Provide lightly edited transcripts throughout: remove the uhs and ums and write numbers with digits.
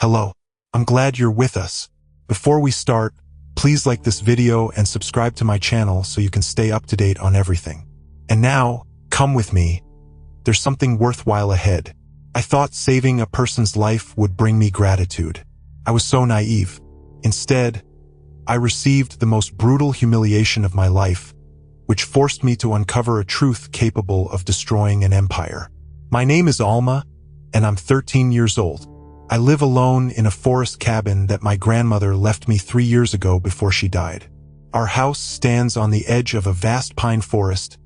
Hello. I'm glad you're with us. Before we start, please like this video and subscribe to my channel so you can stay up to date on everything. And now, come with me. There's something worthwhile ahead. I thought saving a person's life would bring me gratitude. I was so naive. Instead, I received the most brutal humiliation of my life, which forced me to uncover a truth capable of destroying an empire. My name is Alma, and I'm 13 years old. I live alone in a forest cabin that my grandmother left me 3 years ago before she died. Our house stands on the edge of a vast pine forest,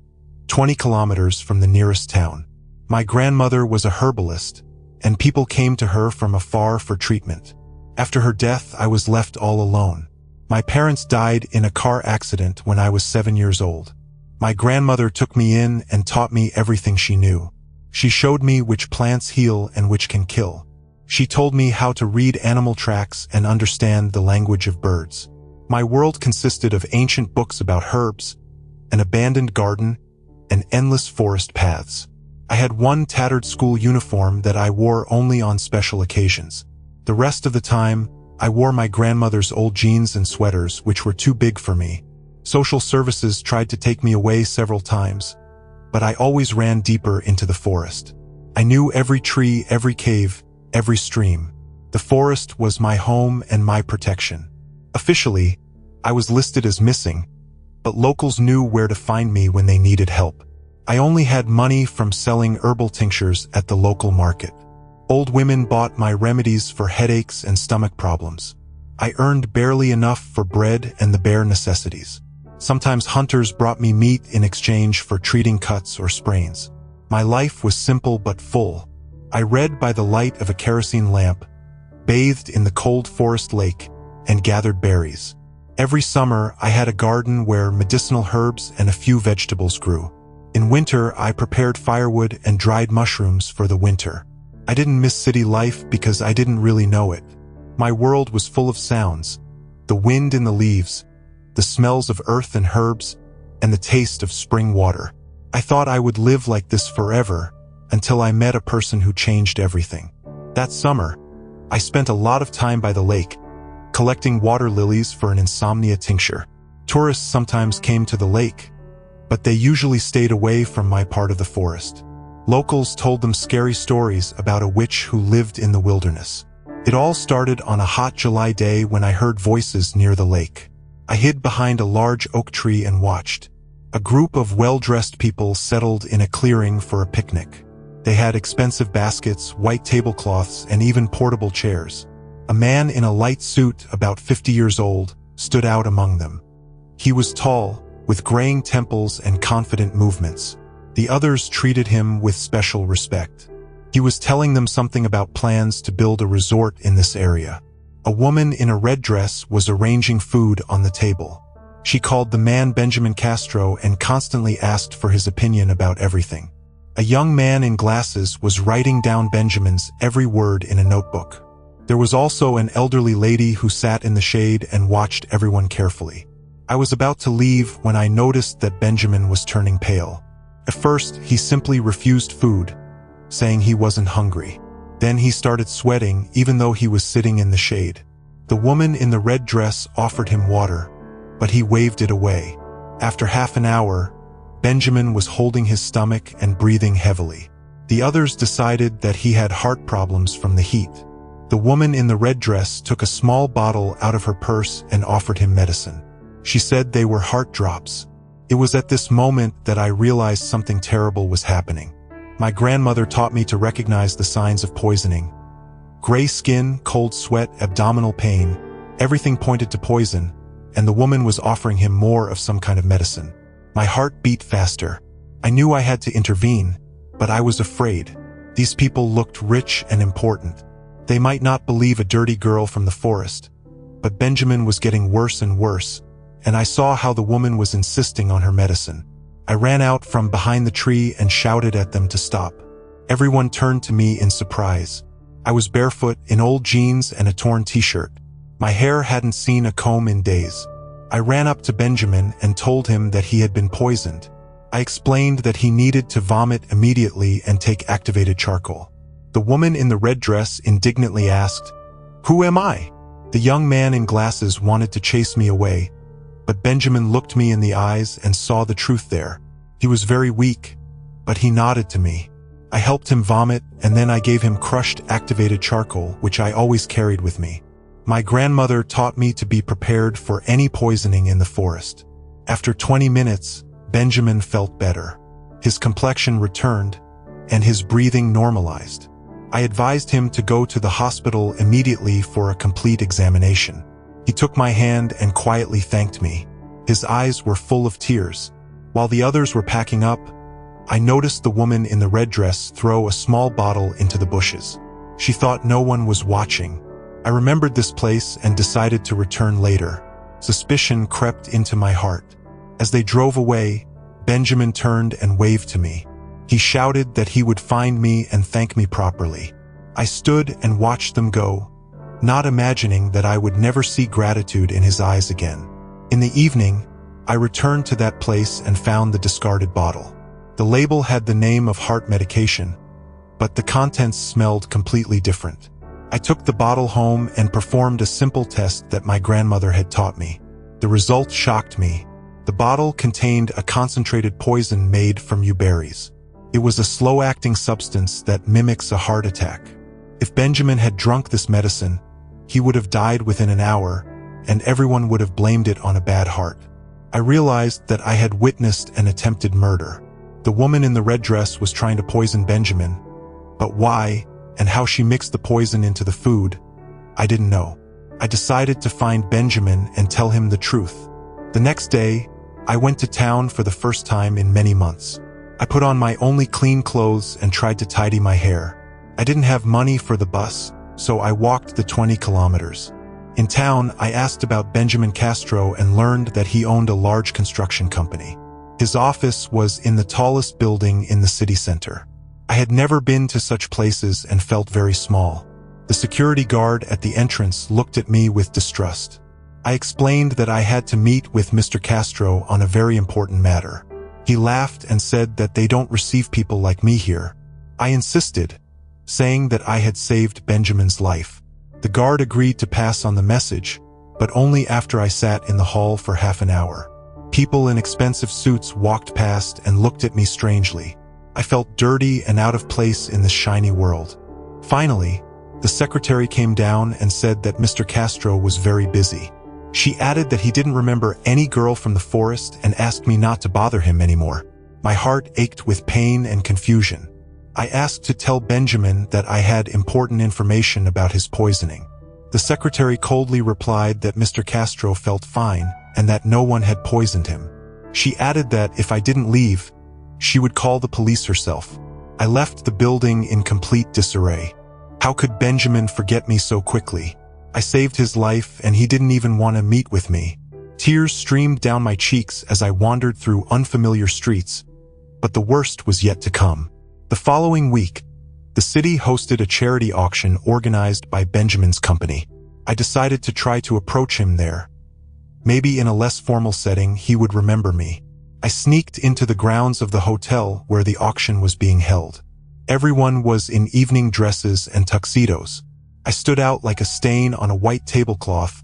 20 kilometers from the nearest town. My grandmother was a herbalist, and people came to her from afar for treatment. After her death, I was left all alone. My parents died in a car accident when I was 7 years old. My grandmother took me in and taught me everything she knew. She showed me which plants heal and which can kill. She told me how to read animal tracks and understand the language of birds. My world consisted of ancient books about herbs, an abandoned garden, and endless forest paths. I had one tattered school uniform that I wore only on special occasions. The rest of the time, I wore my grandmother's old jeans and sweaters, which were too big for me. Social services tried to take me away several times, but I always ran deeper into the forest. I knew every tree, every cave, every stream. The forest was my home and my protection. Officially, I was listed as missing, but locals knew where to find me when they needed help. I only had money from selling herbal tinctures at the local market. Old women bought my remedies for headaches and stomach problems. I earned barely enough for bread and the bare necessities. Sometimes hunters brought me meat in exchange for treating cuts or sprains. My life was simple but full. I read by the light of a kerosene lamp, bathed in the cold forest lake, and gathered berries. Every summer, I had a garden where medicinal herbs and a few vegetables grew. In winter, I prepared firewood and dried mushrooms for the winter. I didn't miss city life because I didn't really know it. My world was full of sounds, the wind in the leaves, the smells of earth and herbs, and the taste of spring water. I thought I would live like this forever, until I met a person who changed everything. That summer, I spent a lot of time by the lake, collecting water lilies for an insomnia tincture. Tourists sometimes came to the lake, but they usually stayed away from my part of the forest. Locals told them scary stories about a witch who lived in the wilderness. It all started on a hot July day when I heard voices near the lake. I hid behind a large oak tree and watched. A group of well-dressed people settled in a clearing for a picnic. They had expensive baskets, white tablecloths, and even portable chairs. A man in a light suit, about 50 years old, stood out among them. He was tall, with graying temples and confident movements. The others treated him with special respect. He was telling them something about plans to build a resort in this area. A woman in a red dress was arranging food on the table. She called the man Benjamin Castro and constantly asked for his opinion about everything. A young man in glasses was writing down Benjamin's every word in a notebook. There was also an elderly lady who sat in the shade and watched everyone carefully. I was about to leave when I noticed that Benjamin was turning pale. At first, he simply refused food, saying he wasn't hungry. Then he started sweating even though he was sitting in the shade. The woman in the red dress offered him water, but he waved it away. After half an hour, Benjamin was holding his stomach and breathing heavily. The others decided that he had heart problems from the heat. The woman in the red dress took a small bottle out of her purse and offered him medicine. She said they were heart drops. It was at this moment that I realized something terrible was happening. My grandmother taught me to recognize the signs of poisoning. Gray skin, cold sweat, abdominal pain, everything pointed to poison, and the woman was offering him more of some kind of medicine. My heart beat faster. I knew I had to intervene, but I was afraid. These people looked rich and important. They might not believe a dirty girl from the forest, but Benjamin was getting worse and worse, and I saw how the woman was insisting on her medicine. I ran out from behind the tree and shouted at them to stop. Everyone turned to me in surprise. I was barefoot, in old jeans and a torn t-shirt. My hair hadn't seen a comb in days. I ran up to Benjamin and told him that he had been poisoned. I explained that he needed to vomit immediately and take activated charcoal. The woman in the red dress indignantly asked, Who am I? The young man in glasses wanted to chase me away, but Benjamin looked me in the eyes and saw the truth there. He was very weak, but he nodded to me. I helped him vomit, and then I gave him crushed activated charcoal, which I always carried with me. My grandmother taught me to be prepared for any poisoning in the forest. After 20 minutes, Benjamin felt better. His complexion returned, and his breathing normalized. I advised him to go to the hospital immediately for a complete examination. He took my hand and quietly thanked me. His eyes were full of tears. While the others were packing up, I noticed the woman in the red dress throw a small bottle into the bushes. She thought no one was watching. I remembered this place and decided to return later. Suspicion crept into my heart. As they drove away, Benjamin turned and waved to me. He shouted that he would find me and thank me properly. I stood and watched them go, not imagining that I would never see gratitude in his eyes again. In the evening, I returned to that place and found the discarded bottle. The label had the name of heart medication, but the contents smelled completely different. I took the bottle home and performed a simple test that my grandmother had taught me. The result shocked me. The bottle contained a concentrated poison made from berries. It was a slow-acting substance that mimics a heart attack. If Benjamin had drunk this medicine, he would have died within an hour, and everyone would have blamed it on a bad heart. I realized that I had witnessed an attempted murder. The woman in the red dress was trying to poison Benjamin, but why and how she mixed the poison into the food, I didn't know. I decided to find Benjamin and tell him the truth. The next day, I went to town for the first time in many months. I put on my only clean clothes and tried to tidy my hair. I didn't have money for the bus, so I walked the 20 kilometers. In town, I asked about Benjamin Castro and learned that he owned a large construction company. His office was in the tallest building in the city center. I had never been to such places and felt very small. The security guard at the entrance looked at me with distrust. I explained that I had to meet with Mr. Castro on a very important matter. He laughed and said that they don't receive people like me here. I insisted, saying that I had saved Benjamin's life. The guard agreed to pass on the message, but only after I sat in the hall for half an hour. People in expensive suits walked past and looked at me strangely. I felt dirty and out of place in this shiny world. Finally, the secretary came down and said that Mr. Castro was very busy. She added that he didn't remember any girl from the forest and asked me not to bother him anymore. My heart ached with pain and confusion. I asked to tell Benjamin that I had important information about his poisoning. The secretary coldly replied that Mr. Castro felt fine and that no one had poisoned him. She added that if I didn't leave, she would call the police herself. I left the building in complete disarray. How could Benjamin forget me so quickly? I saved his life and he didn't even want to meet with me. Tears streamed down my cheeks as I wandered through unfamiliar streets, but the worst was yet to come. The following week, the city hosted a charity auction organized by Benjamin's company. I decided to try to approach him there. Maybe in a less formal setting, he would remember me. I sneaked into the grounds of the hotel where the auction was being held. Everyone was in evening dresses and tuxedos. I stood out like a stain on a white tablecloth,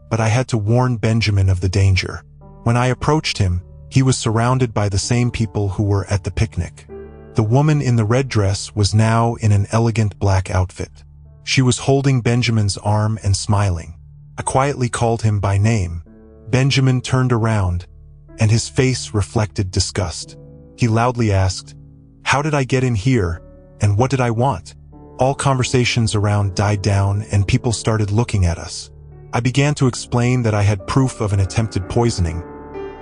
but I had to warn Benjamin of the danger. When I approached him, he was surrounded by the same people who were at the picnic. The woman in the red dress was now in an elegant black outfit. She was holding Benjamin's arm and smiling. I quietly called him by name. Benjamin turned around, and his face reflected disgust. He loudly asked, "How did I get in here, and what did I want?" All conversations around died down and people started looking at us. I began to explain that I had proof of an attempted poisoning,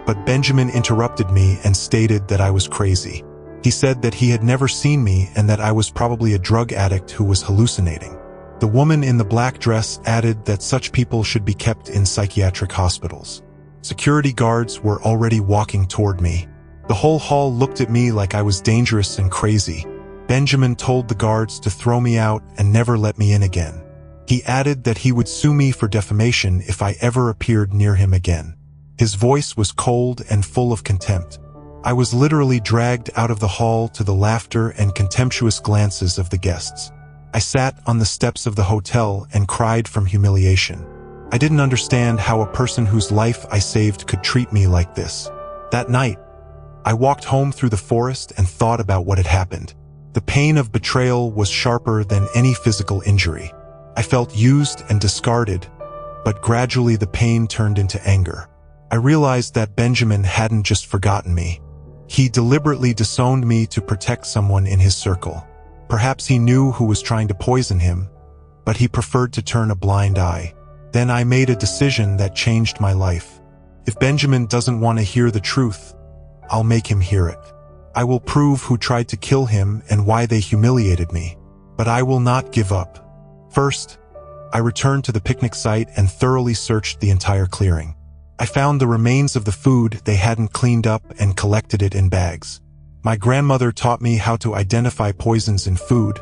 but Benjamin interrupted me and stated that I was crazy. He said that he had never seen me and that I was probably a drug addict who was hallucinating. The woman in the black dress added that such people should be kept in psychiatric hospitals. Security guards were already walking toward me. The whole hall looked at me like I was dangerous and crazy. Benjamin told the guards to throw me out and never let me in again. He added that he would sue me for defamation if I ever appeared near him again. His voice was cold and full of contempt. I was literally dragged out of the hall to the laughter and contemptuous glances of the guests. I sat on the steps of the hotel and cried from humiliation. I didn't understand how a person whose life I saved could treat me like this. That night, I walked home through the forest and thought about what had happened. The pain of betrayal was sharper than any physical injury. I felt used and discarded, but gradually the pain turned into anger. I realized that Benjamin hadn't just forgotten me. He deliberately disowned me to protect someone in his circle. Perhaps he knew who was trying to poison him, but he preferred to turn a blind eye. Then I made a decision that changed my life. If Benjamin doesn't want to hear the truth, I'll make him hear it. I will prove who tried to kill him and why they humiliated me. But I will not give up. First, I returned to the picnic site and thoroughly searched the entire clearing. I found the remains of the food they hadn't cleaned up and collected it in bags. My grandmother taught me how to identify poisons in food,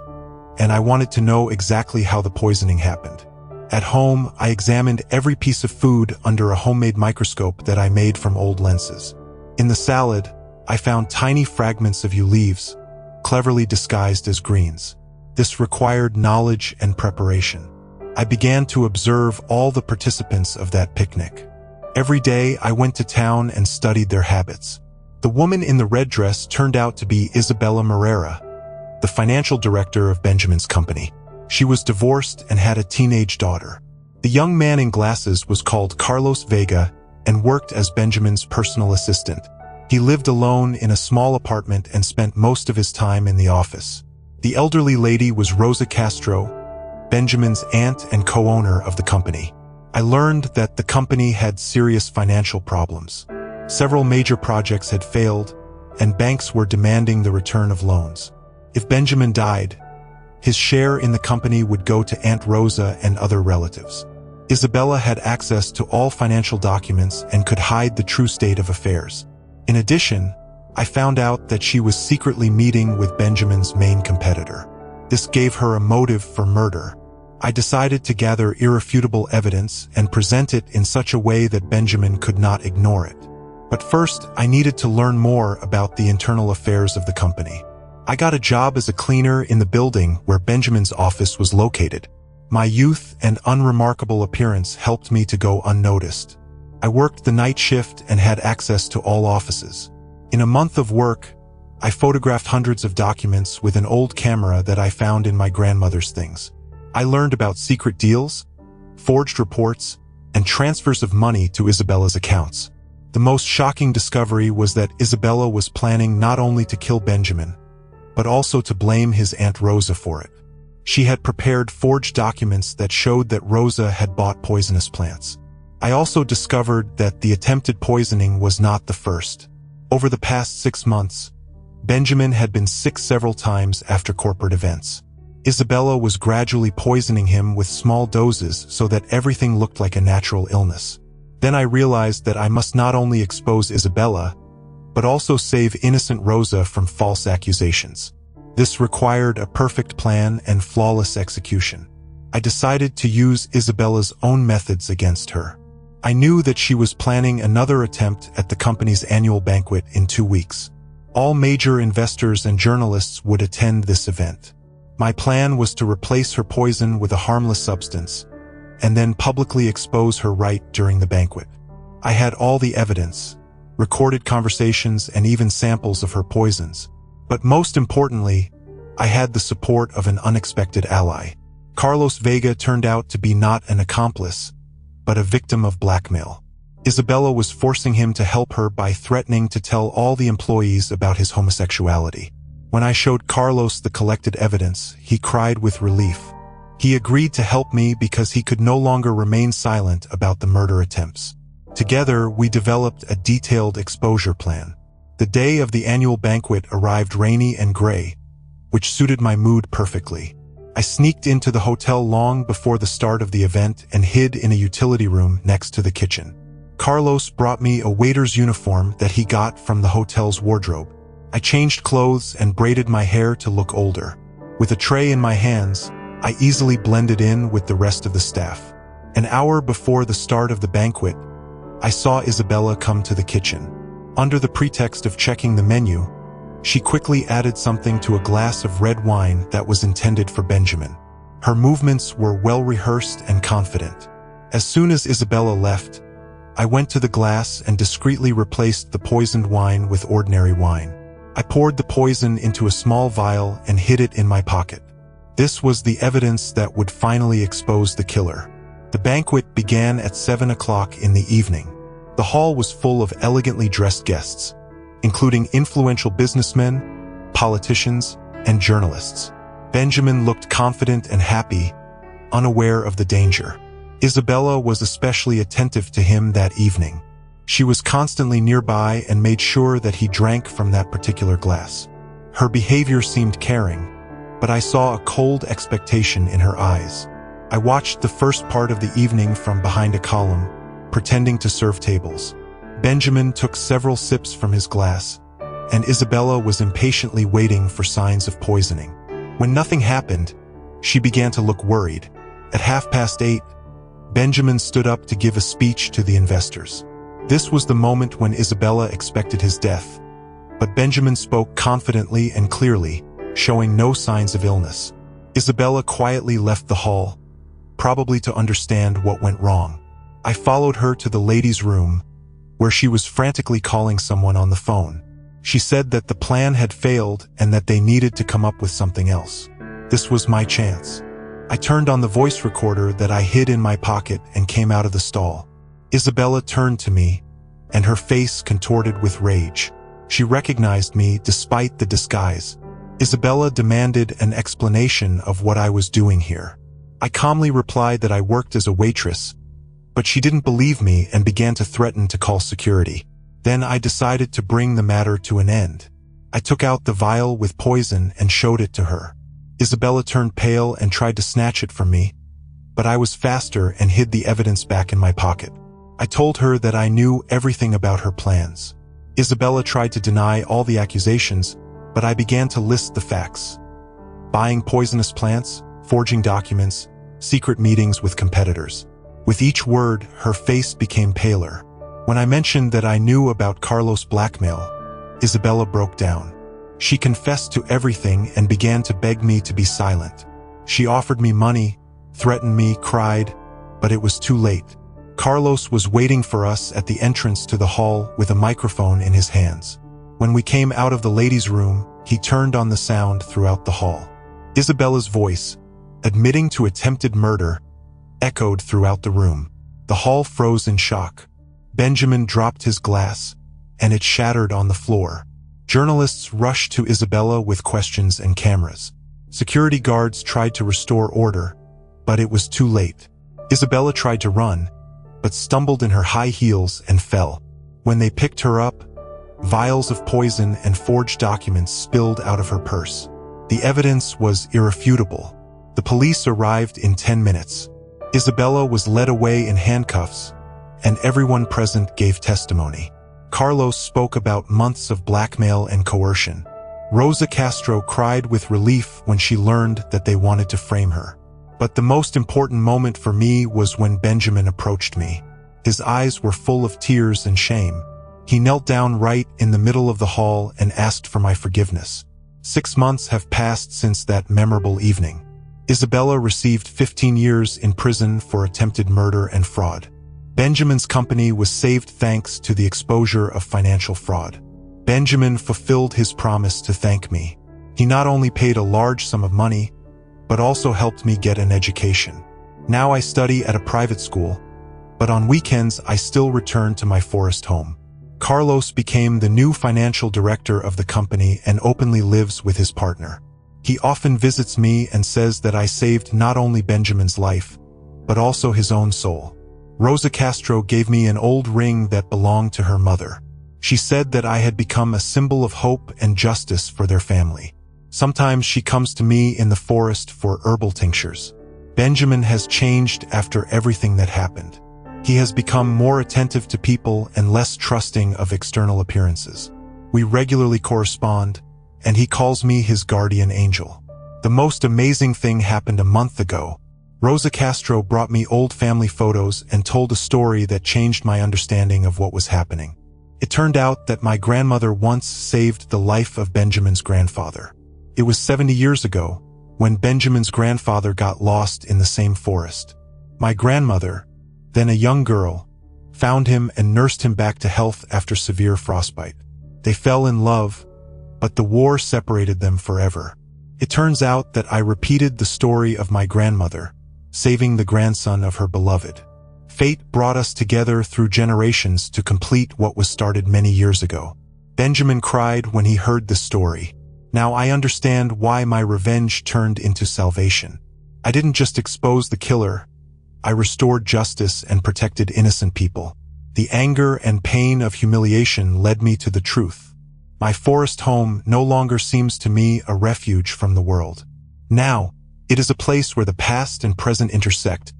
and I wanted to know exactly how the poisoning happened. At home, I examined every piece of food under a homemade microscope that I made from old lenses. In the salad, I found tiny fragments of leaves, cleverly disguised as greens. This required knowledge and preparation. I began to observe all the participants of that picnic. Every day, I went to town and studied their habits. The woman in the red dress turned out to be Isabella Morera, the financial director of Benjamin's company. She was divorced and had a teenage daughter. The young man in glasses was called Carlos Vega and worked as Benjamin's personal assistant. He lived alone in a small apartment and spent most of his time in the office. The elderly lady was Rosa Castro, Benjamin's aunt and co-owner of the company. I learned that the company had serious financial problems. Several major projects had failed, and banks were demanding the return of loans. If Benjamin died, his share in the company would go to Aunt Rosa and other relatives. Isabella had access to all financial documents and could hide the true state of affairs. In addition, I found out that she was secretly meeting with Benjamin's main competitor. This gave her a motive for murder. I decided to gather irrefutable evidence and present it in such a way that Benjamin could not ignore it. But first, I needed to learn more about the internal affairs of the company. I got a job as a cleaner in the building where Benjamin's office was located. My youth and unremarkable appearance helped me to go unnoticed. I worked the night shift and had access to all offices. In a month of work, I photographed hundreds of documents with an old camera that I found in my grandmother's things. I learned about secret deals, forged reports, and transfers of money to Isabella's accounts. The most shocking discovery was that Isabella was planning not only to kill Benjamin, but also to blame his Aunt Rosa for it. She had prepared forged documents that showed that Rosa had bought poisonous plants. I also discovered that the attempted poisoning was not the first. Over the past 6 months, Benjamin had been sick several times after corporate events. Isabella was gradually poisoning him with small doses so that everything looked like a natural illness. Then I realized that I must not only expose Isabella, but also save innocent Rosa from false accusations. This required a perfect plan and flawless execution. I decided to use Isabella's own methods against her. I knew that she was planning another attempt at the company's annual banquet in 2 weeks. All major investors and journalists would attend this event. My plan was to replace her poison with a harmless substance, and then publicly expose her right during the banquet. I had all the evidence, recorded conversations, and even samples of her poisons. But most importantly, I had the support of an unexpected ally. Carlos Vega turned out to be not an accomplice, but a victim of blackmail. Isabella was forcing him to help her by threatening to tell all the employees about his homosexuality. When I showed Carlos the collected evidence, he cried with relief. He agreed to help me because he could no longer remain silent about the murder attempts. Together, we developed a detailed exposure plan. The day of the annual banquet arrived rainy and gray, which suited my mood perfectly. I sneaked into the hotel long before the start of the event and hid in a utility room next to the kitchen. Carlos brought me a waiter's uniform that he got from the hotel's wardrobe. I changed clothes and braided my hair to look older. With a tray in my hands, I easily blended in with the rest of the staff. An hour before the start of the banquet, I saw Isabella come to the kitchen. Under the pretext of checking the menu, she quickly added something to a glass of red wine that was intended for Benjamin. Her movements were well-rehearsed and confident. As soon as Isabella left, I went to the glass and discreetly replaced the poisoned wine with ordinary wine. I poured the poison into a small vial and hid it in my pocket. This was the evidence that would finally expose the killer. The banquet began at 7 o'clock in the evening. The hall was full of elegantly dressed guests, including influential businessmen, politicians, and journalists. Benjamin looked confident and happy, unaware of the danger. Isabella was especially attentive to him that evening. She was constantly nearby and made sure that he drank from that particular glass. Her behavior seemed caring, but I saw a cold expectation in her eyes. I watched the first part of the evening from behind a column, pretending to serve tables. Benjamin took several sips from his glass, and Isabella was impatiently waiting for signs of poisoning. When nothing happened, she began to look worried. At 8:30, Benjamin stood up to give a speech to the investors. This was the moment when Isabella expected his death, but Benjamin spoke confidently and clearly, showing no signs of illness. Isabella quietly left the hall, probably to understand what went wrong. I followed her to the ladies' room, where she was frantically calling someone on the phone. She said that the plan had failed and that they needed to come up with something else. This was my chance. I turned on the voice recorder that I hid in my pocket and came out of the stall. Isabella turned to me, and her face contorted with rage. She recognized me despite the disguise. Isabella demanded an explanation of what I was doing here. I calmly replied that I worked as a waitress, but she didn't believe me and began to threaten to call security. Then I decided to bring the matter to an end. I took out the vial with poison and showed it to her. Isabella turned pale and tried to snatch it from me, but I was faster and hid the evidence back in my pocket. I told her that I knew everything about her plans. Isabella tried to deny all the accusations, but I began to list the facts. Buying poisonous plants, forging documents, secret meetings with competitors. With each word, her face became paler. When I mentioned that I knew about Carlos' blackmail, Isabella broke down. She confessed to everything and began to beg me to be silent. She offered me money, threatened me, cried, but it was too late. Carlos was waiting for us at the entrance to the hall with a microphone in his hands. When we came out of the ladies' room, he turned on the sound throughout the hall. Isabella's voice, admitting to attempted murder, echoed throughout the room. The hall froze in shock. Benjamin dropped his glass, and it shattered on the floor. Journalists rushed to Isabella with questions and cameras. Security guards tried to restore order, but it was too late. Isabella tried to run, but stumbled in her high heels and fell. When they picked her up, vials of poison and forged documents spilled out of her purse. The evidence was irrefutable. The police arrived in 10 minutes. Isabella was led away in handcuffs, and everyone present gave testimony. Carlos spoke about months of blackmail and coercion. Rosa Castro cried with relief when she learned that they wanted to frame her. But the most important moment for me was when Benjamin approached me. His eyes were full of tears and shame. He knelt down right in the middle of the hall and asked for my forgiveness. 6 months have passed since that memorable evening. Isabella received 15 years in prison for attempted murder and fraud. Benjamin's company was saved thanks to the exposure of financial fraud. Benjamin fulfilled his promise to thank me. He not only paid a large sum of money, but also helped me get an education. Now I study at a private school, but on weekends I still return to my forest home. Carlos became the new financial director of the company and openly lives with his partner. He often visits me and says that I saved not only Benjamin's life, but also his own soul. Rosa Castro gave me an old ring that belonged to her mother. She said that I had become a symbol of hope and justice for their family. Sometimes she comes to me in the forest for herbal tinctures. Benjamin has changed after everything that happened. He has become more attentive to people and less trusting of external appearances. We regularly correspond, and he calls me his guardian angel. The most amazing thing happened a month ago. Rosa Castro brought me old family photos and told a story that changed my understanding of what was happening. It turned out that my grandmother once saved the life of Benjamin's grandfather. It was 70 years ago, when Benjamin's grandfather got lost in the same forest. My grandmother, then a young girl, found him and nursed him back to health after severe frostbite. They fell in love, but the war separated them forever. It turns out that I repeated the story of my grandmother, saving the grandson of her beloved. Fate brought us together through generations to complete what was started many years ago. Benjamin cried when he heard the story. Now I understand why my revenge turned into salvation. I didn't just expose the killer, I restored justice and protected innocent people. The anger and pain of humiliation led me to the truth. My forest home no longer seems to me a refuge from the world. Now, it is a place where the past and present intersect,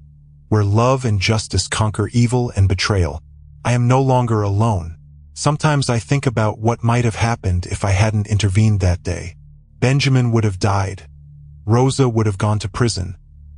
where love and justice conquer evil and betrayal. I am no longer alone. Sometimes I think about what might have happened if I hadn't intervened that day. Benjamin would have died, Rosa would have gone to prison,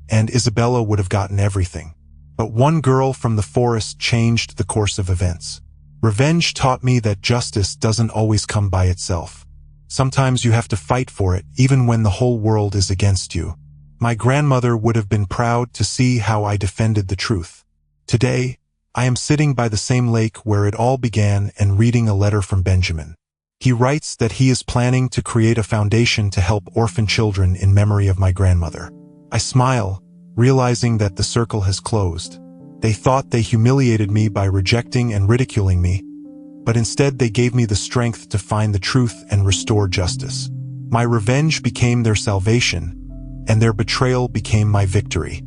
and Isabella would have gotten everything. But one girl from the forest changed the course of events. Revenge taught me that justice doesn't always come by itself. Sometimes you have to fight for it, even when the whole world is against you. My grandmother would have been proud to see how I defended the truth. Today, I am sitting by the same lake where it all began and reading a letter from Benjamin. He writes that he is planning to create a foundation to help orphan children in memory of my grandmother. I smile, realizing that the circle has closed. They thought they humiliated me by rejecting and ridiculing me, but instead they gave me the strength to find the truth and restore justice. My revenge became their salvation, and their betrayal became my victory.